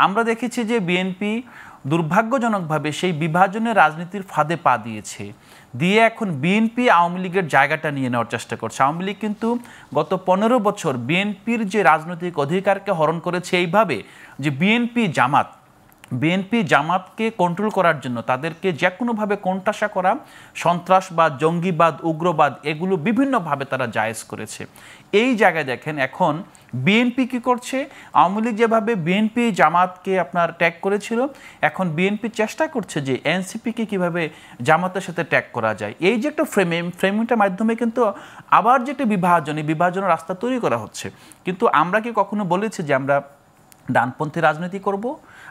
আমরা দেখেছি যে বিএনপি দুর্ভাগ্যজনকভাবে সেই বিভাজনের রাজনীতির ফাঁদে পা দিয়েছে, দিয়ে এখন বিএনপি আওয়ামী লীগের জায়গাটা নিয়ে নেওয়ার চেষ্টা করছে। আওয়ামী লীগ কিন্তু গত 15 বছর বিএনপির যে রাজনৈতিক অধিকারকে হরণ করেছে এইভাবে যে বিএনপি জামাতকে কন্ট্রোল করার জন্য তাদেরকে যে কোনোভাবে কোণঠাসা করা, সন্ত্রাসবাদ, জঙ্গিবাদ, উগ্রবাদ এগুলো বিভিন্নভাবে তারা জায়েজ করেছে। এই জায়গায় দেখেন এখন বিএনপি কি করছে, আওয়ামী লীগ যেভাবে বিএনপি জামাতকে আপনার ট্যাগ করেছিল, এখন বিএনপি চেষ্টা করছে যে এনসিপিকে কিভাবে জামাতের সাথে ট্যাগ করা যায়। এই যে একটা ফ্রেমিংটার মাধ্যমে কিন্তু আবার যেটা বিভাজনের রাস্তা তৈরি করা হচ্ছে। কিন্তু আমরা কি কখনো বলেছি যে আমরা ডানপন্থী রাজনীতি করব?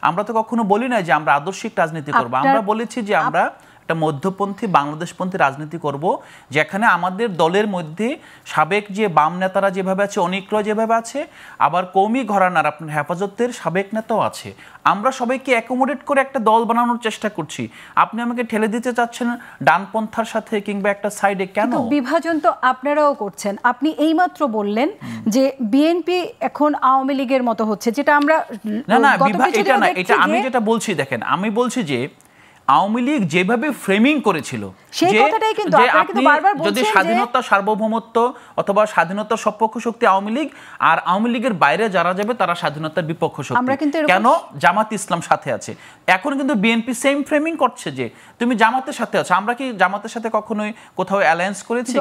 আমরা তো কখনো বলি না যে আমরা আদর্শিক রাজনীতি করব। আমরা বলেছি যে আমরা একটা মধ্যপন্থী বাংলাদেশপন্থী রাজনীতি করব, যেখানে আমাদের দলের মধ্যে সাবেক যে বাম নেতারা যেভাবে আছে, অনিকরা যেভাবে আছে, আবার কওমি ঘরানার আপনার হেফাজতের সাবেক নেতাও আছে। আমরা সবাইকে অ্যাকোমোডেট করে একটা দল বানানোর চেষ্টা করছি। আপনি আমাকে ঠেলে দিতে চাচ্ছেন ডানপন্থার সাথে কিংবা একটা সাইডে, কেন? বিভাজন তো আপনারাও করছেন। আপনি এইমাত্র বললেন যে বিএনপি এখন আওয়ামী লীগের মতো হচ্ছে, যেটা আমরা এটা আমি যেটা বলছি, দেখেন আমি বলছি যে আওয়ামী লীগ যেভাবে ফ্রেমিং করেছিল যে আপনি যদি স্বাধীনতা, সার্বভৌমত্ব অথবা স্বাধীনতার সপক্ষ শক্তি আওয়ামী লীগ, আর আওয়ামী লীগের বাইরে যারা যাবে তারা স্বাধীনতার বিপক্ষ শক্তি, কেন জামাত ইসলাম সাথে আছে। এখন কিন্তু বিএনপি সেম ফ্রেমিং করছে যে তুমি জামাতের সাথে আছো। আমরা কি জামাতের সাথে কখনোই কোথাও অ্যালায়েন্স করেছি?